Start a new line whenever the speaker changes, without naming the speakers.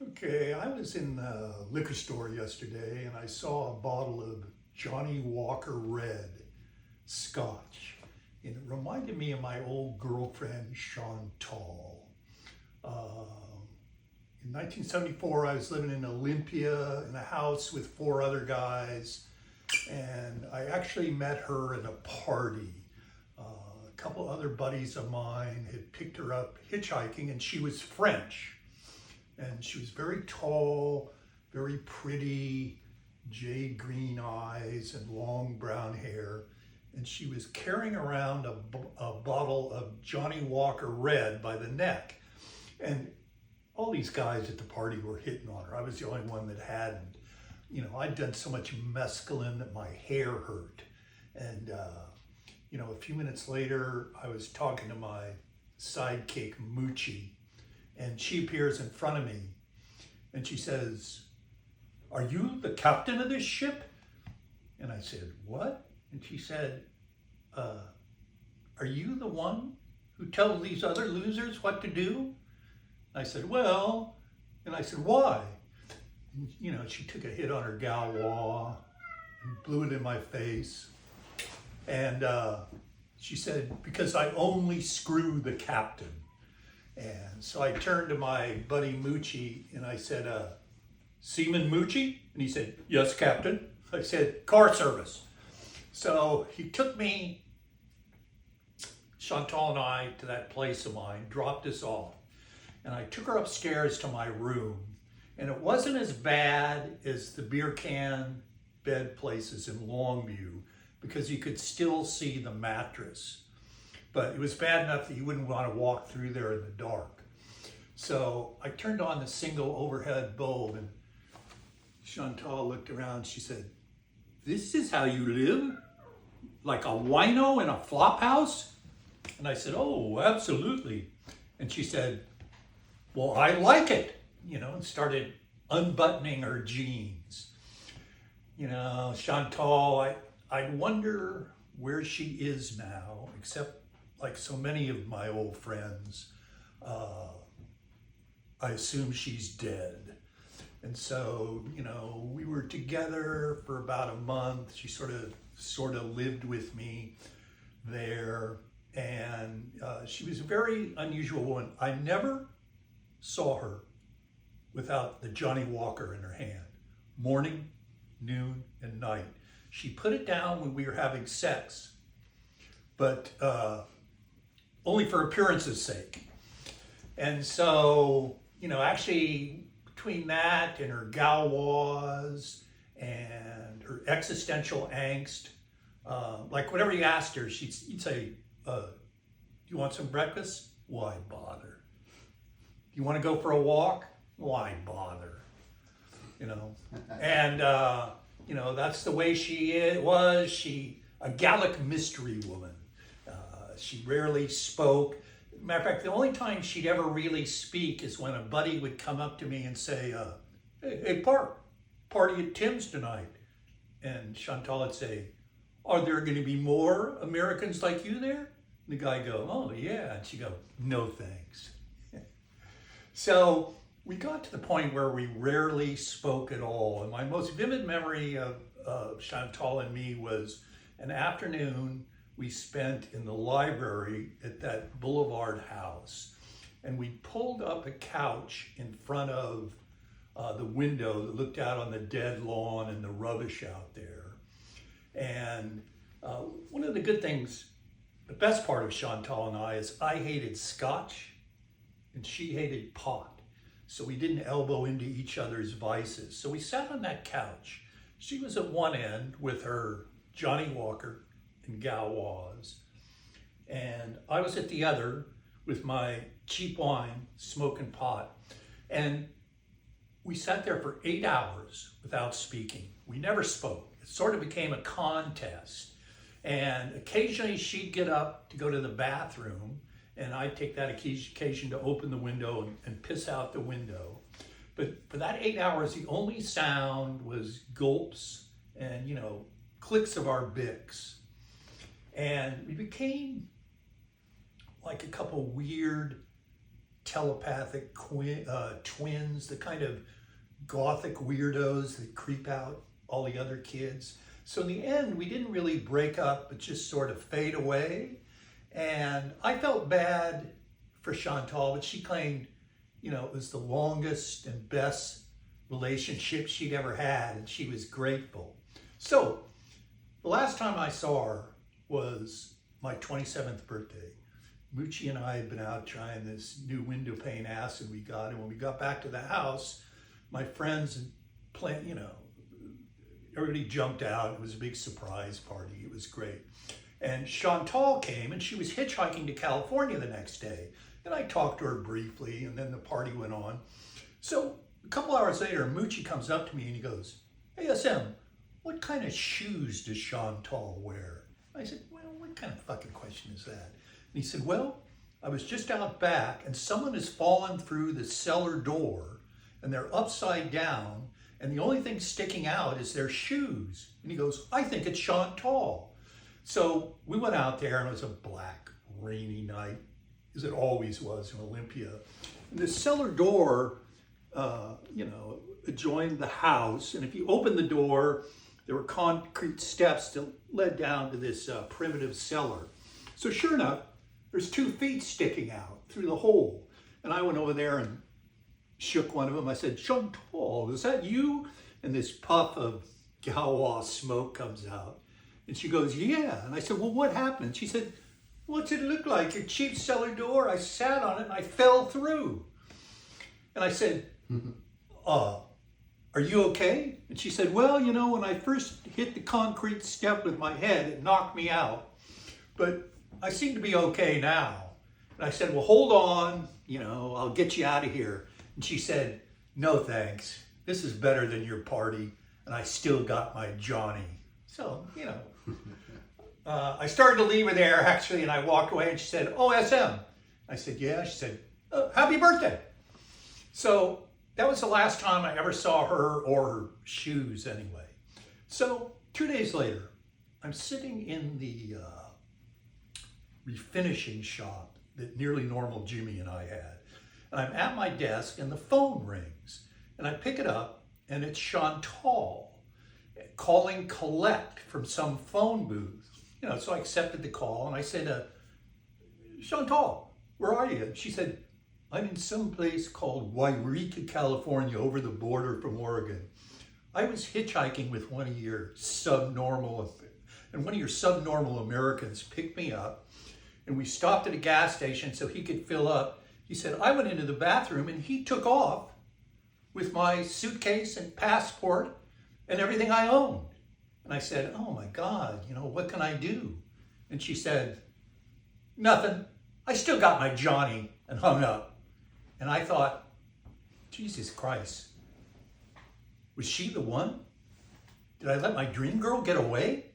Okay, I was in the liquor store yesterday and I saw a bottle of Johnny Walker Red Scotch. And it reminded me of my old girlfriend, Chantal. In 1974, I was living in Olympia in a house with four other guys, and I actually met her at a party. A couple other buddies of mine had picked her up hitchhiking, and she was French. And she was very tall, very pretty, jade green eyes and long brown hair. And she was carrying around a bottle of Johnny Walker Red by the neck. And all these guys at the party were hitting on her. I was the only one that hadn't. I'd done so much mescaline that my hair hurt. And, a few minutes later, I was talking to my sidekick, Moochie, and she appears in front of me and she says, "Are you the captain of this ship?" And I said, "What?" And she said, "Are you the one who tells these other losers what to do?" I said, "Well," and I said, "Why?" And, she took a hit on her Galois and blew it in my face. And she said, "Because I only screw the captain." And so I turned to my buddy Moochie and I said, "Seaman Moochie?" And he said, "Yes, Captain." I said, "Car service." So he took me, Chantal and I, to that place of mine, dropped us off. And I took her upstairs to my room. And it wasn't as bad as the beer can bed places in Longview because you could still see the mattress. But it was bad enough that you wouldn't want to walk through there in the dark. So I turned on the single overhead bulb and Chantal looked around. She said, "This is how you live? Like a wino in a flop house?" And I said, "Oh, absolutely." And she said, "Well, I like it," and started unbuttoning her jeans. Chantal, I wonder where she is now, except like so many of my old friends, I assume she's dead. And so, we were together for about a month. She sort of lived with me there. And she was a very unusual woman. I never saw her without the Johnny Walker in her hand, morning, noon, and night. She put it down when we were having sex, but only for appearance's sake. And so, actually between that and her Galois and her existential angst, like whatever you asked her, you'd say, "Do you want some breakfast? Why bother? Do you want to go for a walk? Why bother?" And, that's the way she was. A Gallic mystery woman. She rarely spoke. Matter of fact, the only time she'd ever really speak is when a buddy would come up to me and say, "Hey, party at Tim's tonight." And Chantal would say, "Are there going to be more Americans like you there?" And the guy go, "Oh, yeah." And she'd go, "No, thanks." So we got to the point where we rarely spoke at all. And my most vivid memory of Chantal and me was an afternoon we spent in the library at that Boulevard house. And we pulled up a couch in front of the window that looked out on the dead lawn and the rubbish out there. And one of the good things, the best part of Chantal and I is I hated scotch and she hated pot. So we didn't elbow into each other's vices. So we sat on that couch. She was at one end with her Johnny Walker and Galois, and I was at the other with my cheap wine, smoking pot. And we sat there for 8 hours without speaking. We never spoke. It sort of became a contest. And occasionally she'd get up to go to the bathroom, and I'd take that occasion to open the window and piss out the window. But for that 8 hours, the only sound was gulps and, clicks of our Bics. And we became like a couple weird telepathic twins, the kind of gothic weirdos that creep out all the other kids. So in the end, we didn't really break up, but just sort of fade away. And I felt bad for Chantal, but she claimed, you know, it was the longest and best relationship she'd ever had, and she was grateful. So the last time I saw her was my 27th birthday. Moochie and I had been out trying this new window pane acid we got, and when we got back to the house, my friends and you know, everybody jumped out. It was a big surprise party. It was great. And Chantal came, and she was hitchhiking to California the next day. And I talked to her briefly, and then the party went on. So a couple hours later, Moochie comes up to me and he goes, "Hey, SM, what kind of shoes does Chantal wear?" I said, "Well, what kind of fucking question is that?" And he said, "Well, I was just out back and someone has fallen through the cellar door and they're upside down and the only thing sticking out is their shoes." And he goes, "I think it's Chantal." So we went out there and it was a black, rainy night, as it always was in Olympia. And the cellar door, you know, adjoined the house. And if you opened the door, there were concrete steps that led down to this primitive cellar. So sure enough, there's 2 feet sticking out through the hole. And I went over there and shook one of them. I said, "Chantal, is that you?" And this puff of Galois smoke comes out. And she goes, "Yeah." And I said, "Well, what happened?" And she said, "What's it look like? Your cheap cellar door? I sat on it and I fell through." And I said, "Are you okay?" And she said, "Well, you know, when I first hit the concrete step with my head, it knocked me out. But I seem to be okay now." And I said, "Well, hold on, you know, I'll get you out of here." And she said, "No, thanks. This is better than your party. And I still got my Johnny." So, you know, I started to leave her there actually, and I walked away and she said, "Oh, SM." I said, "Yeah." She said, "Happy birthday." So that was the last time I ever saw her or her shoes anyway. So 2 days later, I'm sitting in the refinishing shop that Nearly Normal Jimmy and I had. And I'm at my desk and the phone rings. And I pick it up and it's Chantal calling collect from some phone booth. You know, so I accepted the call and I said, "Chantal, where are you?" And she said, "I'm in some place called Wairika, California, over the border from Oregon. I was hitchhiking with one of your subnormal Americans picked me up and we stopped at a gas station so he could fill up. He said, I went into the bathroom and he took off with my suitcase and passport and everything I owned." And I said, "Oh my God, you know, what can I do?" And she said, "Nothing. I still got my Johnny," and hung up. And I thought, Jesus Christ, was she the one? Did I let my dream girl get away?